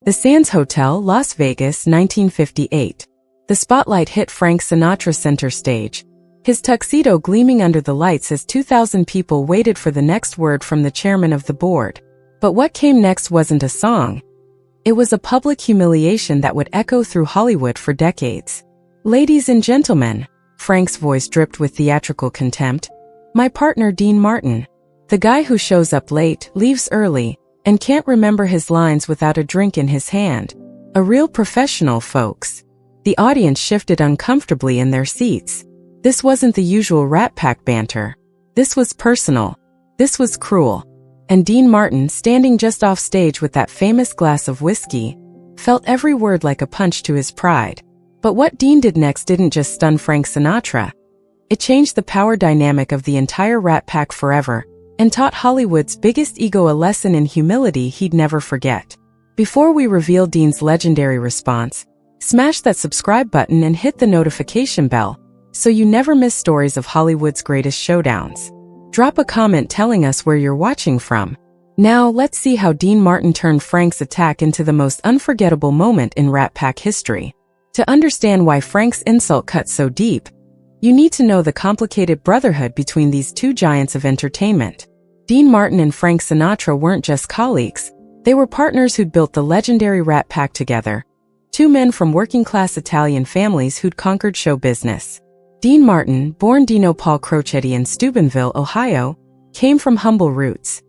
The Sands Hotel, Las Vegas, 1958. The spotlight hit Frank Sinatra center stage, his tuxedo gleaming under the lights as 2,000 people waited for the next word from the chairman of the board. But what came next wasn't a song. It was a public humiliation that would echo through Hollywood for decades. "Ladies and gentlemen," Frank's voice dripped with theatrical contempt, "my partner Dean Martin. The guy who shows up late, leaves early, and can't remember his lines without a drink in his hand. A real professional, folks." The audience shifted uncomfortably in their seats. This wasn't the usual Rat Pack banter. This was personal. This was cruel. And Dean Martin, standing just off stage with that famous glass of whiskey, felt every word like a punch to his pride. But what Dean did next didn't just stun Frank Sinatra. It changed the power dynamic of the entire Rat Pack forever, and taught Hollywood's biggest ego a lesson in humility he'd never forget. Before we reveal Dean's legendary response, smash that subscribe button and hit the notification bell, so you never miss stories of Hollywood's greatest showdowns. Drop a comment telling us where you're watching from. Now, let's see how Dean Martin turned Frank's attack into the most unforgettable moment in Rat Pack history. To understand why Frank's insult cut so deep, you need to know the complicated brotherhood between these two giants of entertainment. Dean Martin and Frank Sinatra weren't just colleagues, they were partners who'd built the legendary Rat Pack together. Two men from working-class Italian families who'd conquered show business. Dean Martin, born Dino Paul Crocetti in Steubenville, Ohio, came from humble roots.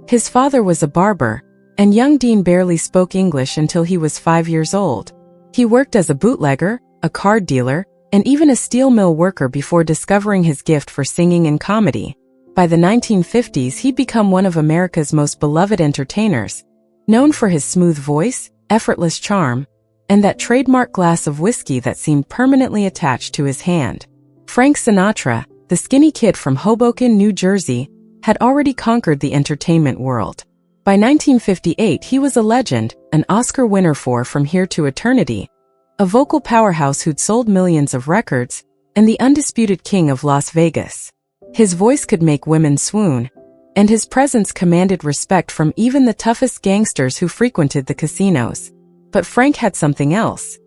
His father was a barber, and young Dean barely spoke English until he was 5 years old. He worked as a bootlegger, a card dealer, and even a steel mill worker before discovering his gift for singing and comedy. By the 1950s, he'd become one of America's most beloved entertainers, known for his smooth voice, effortless charm, and that trademark glass of whiskey that seemed permanently attached to his hand. Frank Sinatra, the skinny kid from Hoboken, New Jersey, had already conquered the entertainment world. By 1958, he was a legend, an Oscar winner for From Here to Eternity, a vocal powerhouse who'd sold millions of records, and the undisputed king of Las Vegas. His voice could make women swoon, and his presence commanded respect from even the toughest gangsters who frequented the casinos. But Frank had something else.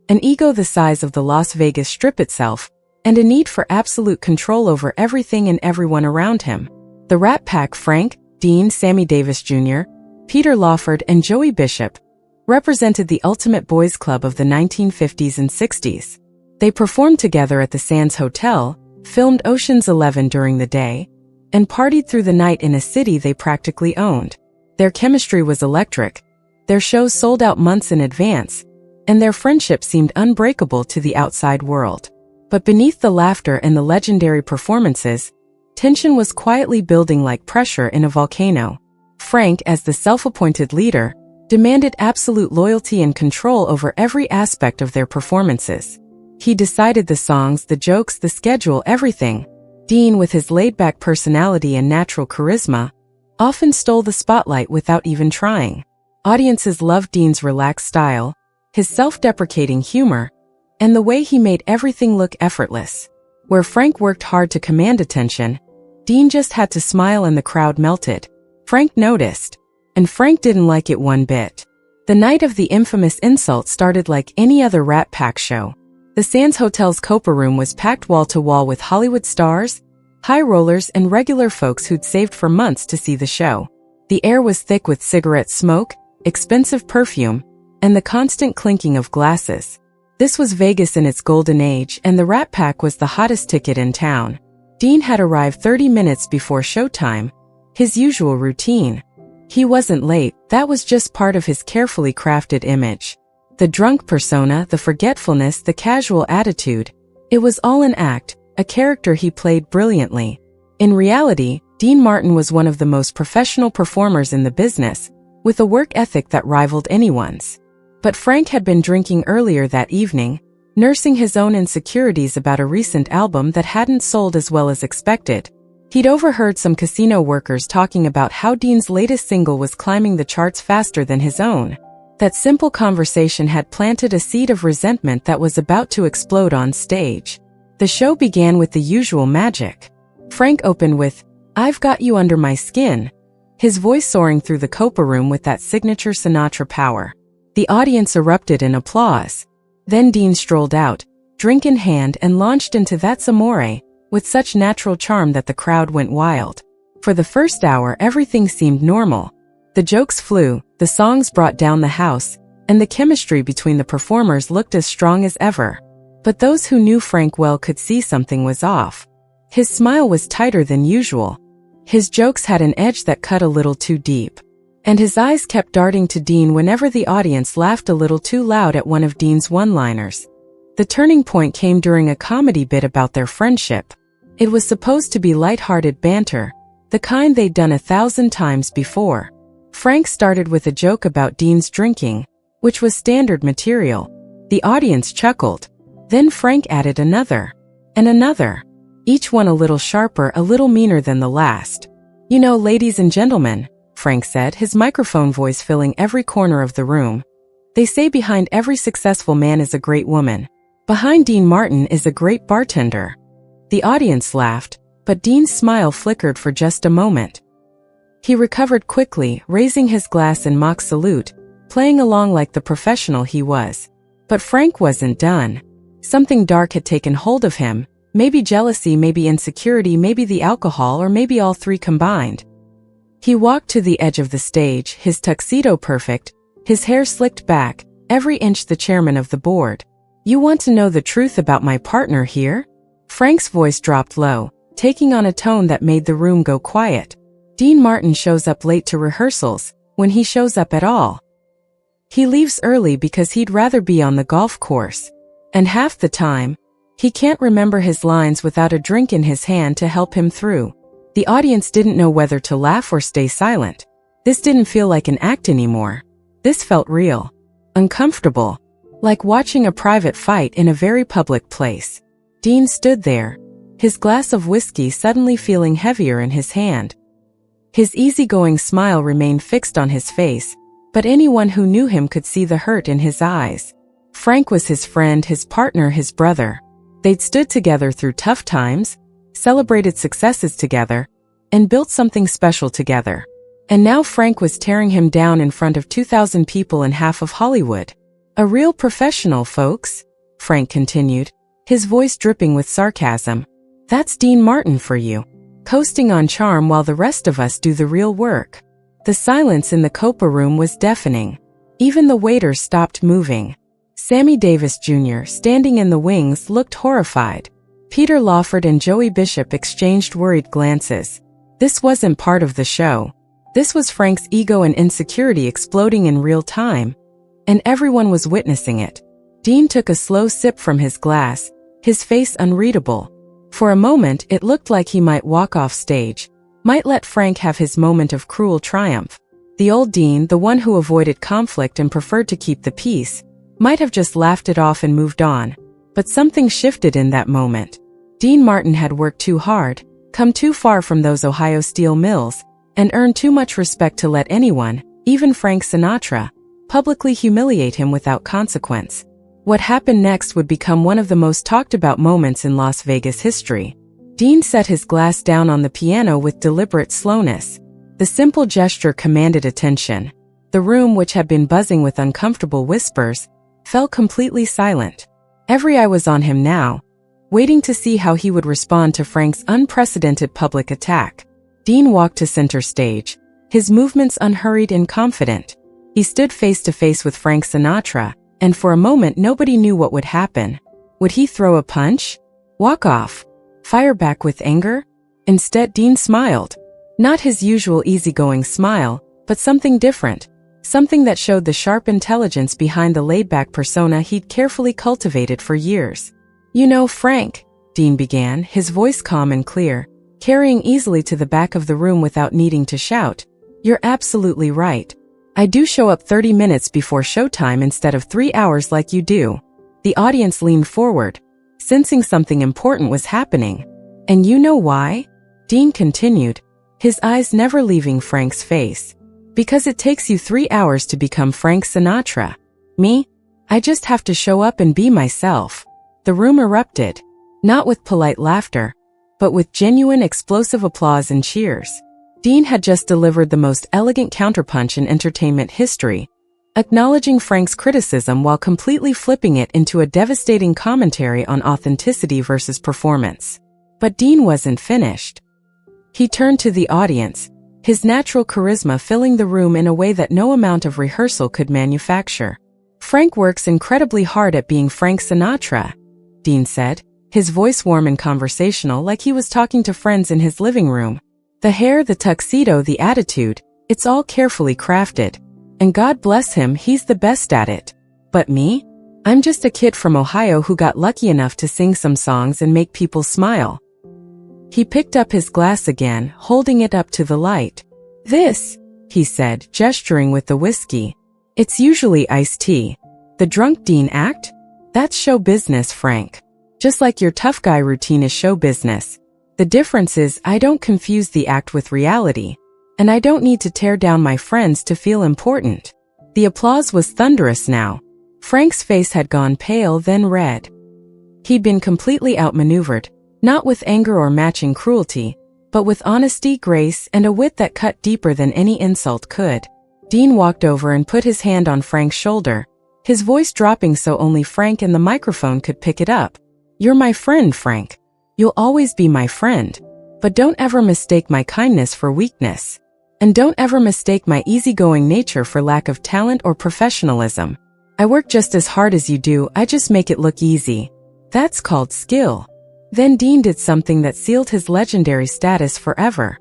An ego the size of the Las Vegas Strip itself, and a need for absolute control over everything and everyone around him. The Rat Pack, Frank, Dean, Sammy Davis Jr., Peter Lawford, and Joey Bishop, represented the ultimate boys' club of the 1950s and 60s. They performed together at the Sands Hotel, filmed Ocean's 11 during the day, and partied through the night in a city they practically owned. Their chemistry was electric, their shows sold out months in advance, and their friendship seemed unbreakable to the outside world. But beneath the laughter and the legendary performances, tension was quietly building like pressure in a volcano. Frank, as the self-appointed leader, demanded absolute loyalty and control over every aspect of their performances. He decided the songs, the jokes, the schedule, everything. Dean, with his laid-back personality and natural charisma, often stole the spotlight without even trying. Audiences loved Dean's relaxed style, his self-deprecating humor, and the way he made everything look effortless. Where Frank worked hard to command attention, Dean just had to smile and the crowd melted. Frank noticed, and Frank didn't like it one bit. The night of the infamous insult started like any other Rat Pack show. The Sands Hotel's Copa Room was packed wall-to-wall with Hollywood stars, high rollers, and regular folks who'd saved for months to see the show. The air was thick with cigarette smoke, expensive perfume, and the constant clinking of glasses. This was Vegas in its golden age, and the Rat Pack was the hottest ticket in town. Dean had arrived 30 minutes before showtime, his usual routine. He wasn't late, that was just part of his carefully crafted image. The drunk persona, the forgetfulness, the casual attitude, it was all an act, a character he played brilliantly. In reality, Dean Martin was one of the most professional performers in the business, with a work ethic that rivaled anyone's. But Frank had been drinking earlier that evening, nursing his own insecurities about a recent album that hadn't sold as well as expected. He'd overheard some casino workers talking about how Dean's latest single was climbing the charts faster than his own. That simple conversation had planted a seed of resentment that was about to explode on stage. The show began with the usual magic. Frank opened with, "I've got you under my skin," his voice soaring through the Copa Room with that signature Sinatra power. The audience erupted in applause. Then Dean strolled out, drink in hand, and launched into That's Amore, with such natural charm that the crowd went wild. For the first hour, everything seemed normal. The jokes flew, the songs brought down the house, and the chemistry between the performers looked as strong as ever. But those who knew Frank well could see something was off. His smile was tighter than usual. His jokes had an edge that cut a little too deep. And his eyes kept darting to Dean whenever the audience laughed a little too loud at one of Dean's one-liners. The turning point came during a comedy bit about their friendship. It was supposed to be light-hearted banter, the kind they'd done 1,000 times before. Frank started with a joke about Dean's drinking, which was standard material. The audience chuckled. Then Frank added another. And another. Each one a little sharper, a little meaner than the last. "You know, ladies and gentlemen," Frank said, his microphone voice filling every corner of the room, "they say behind every successful man is a great woman. Behind Dean Martin is a great bartender." The audience laughed, but Dean's smile flickered for just a moment. He recovered quickly, raising his glass in mock salute, playing along like the professional he was. But Frank wasn't done. Something dark had taken hold of him, maybe jealousy, maybe insecurity, maybe the alcohol, or maybe all three combined. He walked to the edge of the stage, his tuxedo perfect, his hair slicked back, every inch the chairman of the board. "You want to know the truth about my partner here?" Frank's voice dropped low, taking on a tone that made the room go quiet. "Dean Martin shows up late to rehearsals, when he shows up at all. He leaves early because he'd rather be on the golf course. And half the time, he can't remember his lines without a drink in his hand to help him through." The audience didn't know whether to laugh or stay silent. This didn't feel like an act anymore. This felt real. Uncomfortable. Like watching a private fight in a very public place. Dean stood there, his glass of whiskey suddenly feeling heavier in his hand. His easygoing smile remained fixed on his face, but anyone who knew him could see the hurt in his eyes. Frank was his friend, his partner, his brother. They'd stood together through tough times, celebrated successes together, and built something special together. And now Frank was tearing him down in front of 2,000 people and half of Hollywood. "A real professional, folks," Frank continued, his voice dripping with sarcasm. "That's Dean Martin for you. Coasting on charm while the rest of us do the real work." The silence in the Copa room was deafening. Even the waiters stopped moving. Sammy Davis Jr., standing in the wings, looked horrified. Peter Lawford and Joey Bishop exchanged worried glances. This wasn't part of the show. This was Frank's ego and insecurity exploding in real time, and everyone was witnessing it. Dean took a slow sip from his glass, his face unreadable. For a moment, it looked like he might walk off stage, might let Frank have his moment of cruel triumph. The old Dean, the one who avoided conflict and preferred to keep the peace, might have just laughed it off and moved on. But something shifted in that moment. Dean Martin had worked too hard, come too far from those Ohio steel mills, and earned too much respect to let anyone, even Frank Sinatra, publicly humiliate him without consequence. What happened next would become one of the most talked about moments in Las Vegas history. Dean set his glass down on the piano with deliberate slowness. The simple gesture commanded attention. The room, which had been buzzing with uncomfortable whispers, fell completely silent. Every eye was on him now, waiting to see how he would respond to Frank's unprecedented public attack. Dean walked to center stage, his movements unhurried and confident. He stood face to face with Frank Sinatra, and for a moment nobody knew what would happen. Would he throw a punch? Walk off? Fire back with anger? Instead, Dean smiled. Not his usual easygoing smile, but something different. Something that showed the sharp intelligence behind the laid-back persona he'd carefully cultivated for years. "You know, Frank," Dean began, his voice calm and clear, carrying easily to the back of the room without needing to shout, "you're absolutely right. I do show up 30 minutes before showtime instead of 3 hours like you do." The audience leaned forward, sensing something important was happening. "And you know why?" Dean continued, his eyes never leaving Frank's face. "Because it takes you 3 hours to become Frank Sinatra. Me? I just have to show up and be myself." The room erupted, not with polite laughter, but with genuine explosive applause and cheers. Dean had just delivered the most elegant counterpunch in entertainment history, acknowledging Frank's criticism while completely flipping it into a devastating commentary on authenticity versus performance. But Dean wasn't finished. He turned to the audience, his natural charisma filling the room in a way that no amount of rehearsal could manufacture. "Frank works incredibly hard at being Frank Sinatra," Dean said, his voice warm and conversational like he was talking to friends in his living room. "The hair, the tuxedo, the attitude, it's all carefully crafted. And God bless him, he's the best at it. But me? I'm just a kid from Ohio who got lucky enough to sing some songs and make people smile." He picked up his glass again, holding it up to the light. "This," he said, gesturing with the whiskey. "It's usually iced tea. The drunk Dean act? That's show business, Frank. Just like your tough guy routine is show business. The difference is I don't confuse the act with reality. And I don't need to tear down my friends to feel important." The applause was thunderous now. Frank's face had gone pale, then red. He'd been completely outmaneuvered, not with anger or matching cruelty, but with honesty, grace, and a wit that cut deeper than any insult could. Dean walked over and put his hand on Frank's shoulder, his voice dropping so only Frank and the microphone could pick it up. "You're my friend, Frank. You'll always be my friend. But don't ever mistake my kindness for weakness. And don't ever mistake my easygoing nature for lack of talent or professionalism. I work just as hard as you do, I just make it look easy. That's called skill." Then Dean did something that sealed his legendary status forever.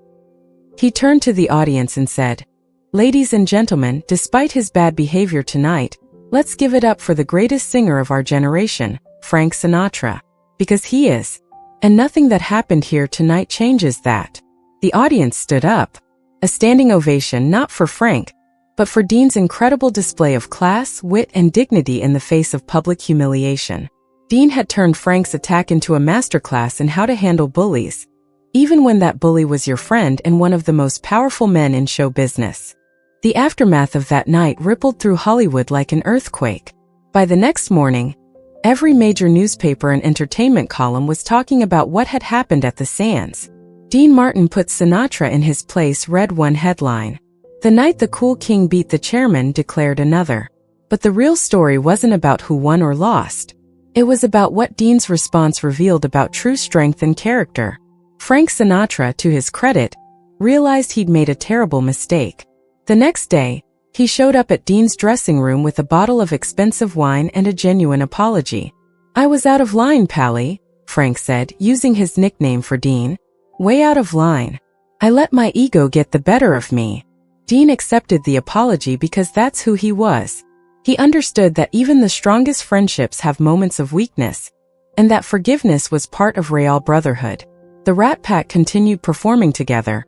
He turned to the audience and said, "Ladies and gentlemen, despite his bad behavior tonight, let's give it up for the greatest singer of our generation, Frank Sinatra. Because he is. And nothing that happened here tonight changes that." The audience stood up. A standing ovation not for Frank, but for Dean's incredible display of class, wit, and dignity in the face of public humiliation. Dean had turned Frank's attack into a masterclass in how to handle bullies, even when that bully was your friend and one of the most powerful men in show business. The aftermath of that night rippled through Hollywood like an earthquake. By the next morning, every major newspaper and entertainment column was talking about what had happened at the Sands. "Dean Martin put Sinatra in his place," read one headline. "The night the cool king beat the chairman," declared another. But the real story wasn't about who won or lost. It was about what Dean's response revealed about true strength and character. Frank Sinatra, to his credit, realized he'd made a terrible mistake. The next day, he showed up at Dean's dressing room with a bottle of expensive wine and a genuine apology. "I was out of line, Pally," Frank said, using his nickname for Dean. "Way out of line. I let my ego get the better of me." Dean accepted the apology because that's who he was. He understood that even the strongest friendships have moments of weakness, and that forgiveness was part of Real brotherhood. The Rat Pack continued performing together,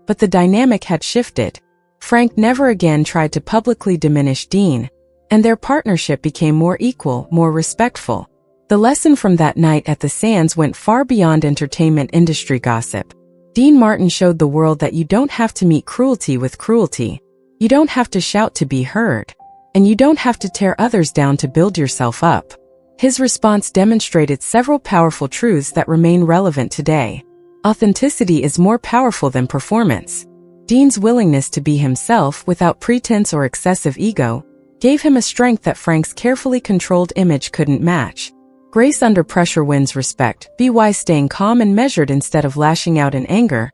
but the dynamic had shifted. Frank never again tried to publicly diminish Dean, and their partnership became more equal, more respectful. The lesson from that night at the Sands went far beyond entertainment industry gossip. Dean Martin showed the world that you don't have to meet cruelty with cruelty. You don't have to shout to be heard. And you don't have to tear others down to build yourself up. His response demonstrated several powerful truths that remain relevant today. Authenticity is more powerful than performance. Dean's willingness to be himself without pretense or excessive ego gave him a strength that Frank's carefully controlled image couldn't match. Grace under pressure wins respect. Be wise, staying calm and measured instead of lashing out in anger.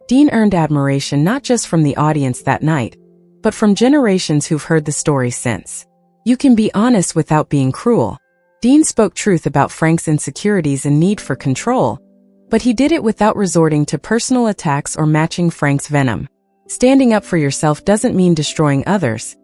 Dean earned admiration not just from the audience that night, but from generations who've heard the story since. You can be honest without being cruel. Dean spoke truth about Frank's insecurities and need for control, but he did it without resorting to personal attacks or matching Frank's venom. Standing up for yourself doesn't mean destroying others.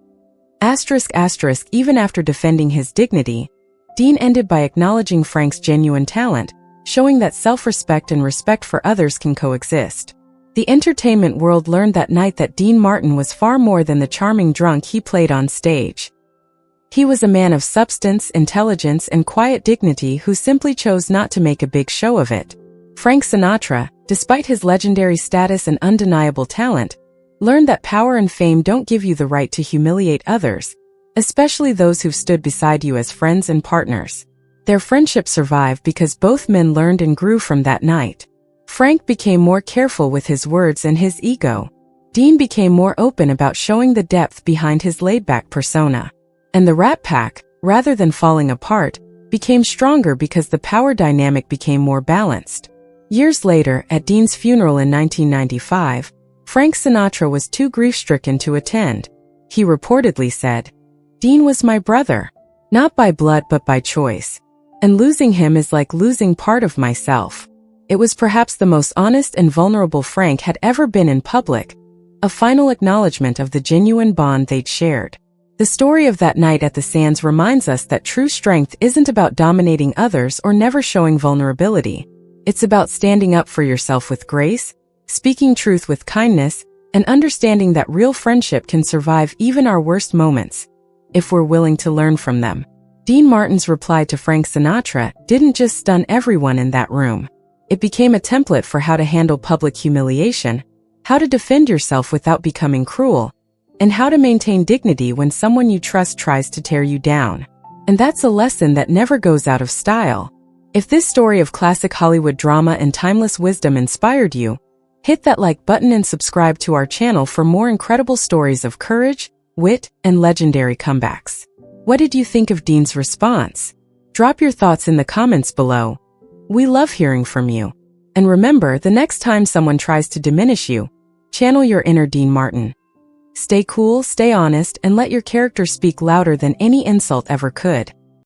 Even after defending his dignity, Dean ended by acknowledging Frank's genuine talent, showing that self-respect and respect for others can coexist. The entertainment world learned that night that Dean Martin was far more than the charming drunk he played on stage. He was a man of substance, intelligence, and quiet dignity who simply chose not to make a big show of it. Frank Sinatra, despite his legendary status and undeniable talent, learned that power and fame don't give you the right to humiliate others, especially those who've stood beside you as friends and partners. Their friendship survived because both men learned and grew from that night. Frank became more careful with his words and his ego. Dean became more open about showing the depth behind his laid-back persona. And the Rat Pack, rather than falling apart, became stronger because the power dynamic became more balanced. Years later, at Dean's funeral in 1995, Frank Sinatra was too grief-stricken to attend. He reportedly said, "Dean was my brother, not by blood but by choice. And losing him is like losing part of myself." It was perhaps the most honest and vulnerable Frank had ever been in public, a final acknowledgement of the genuine bond they'd shared. The story of that night at the Sands reminds us that true strength isn't about dominating others or never showing vulnerability. It's about standing up for yourself with grace, speaking truth with kindness, and understanding that real friendship can survive even our worst moments, if we're willing to learn from them. Dean Martin's reply to Frank Sinatra didn't just stun everyone in that room. It became a template for how to handle public humiliation, how to defend yourself without becoming cruel, and how to maintain dignity when someone you trust tries to tear you down. And that's a lesson that never goes out of style. If this story of classic Hollywood drama and timeless wisdom inspired you, hit that like button and subscribe to our channel for more incredible stories of courage, wit, and legendary comebacks. What did you think of Dean's response? Drop your thoughts in the comments below. We love hearing from you. And remember, the next time someone tries to diminish you, channel your inner Dean Martin. Stay cool, stay honest, and let your character speak louder than any insult ever could.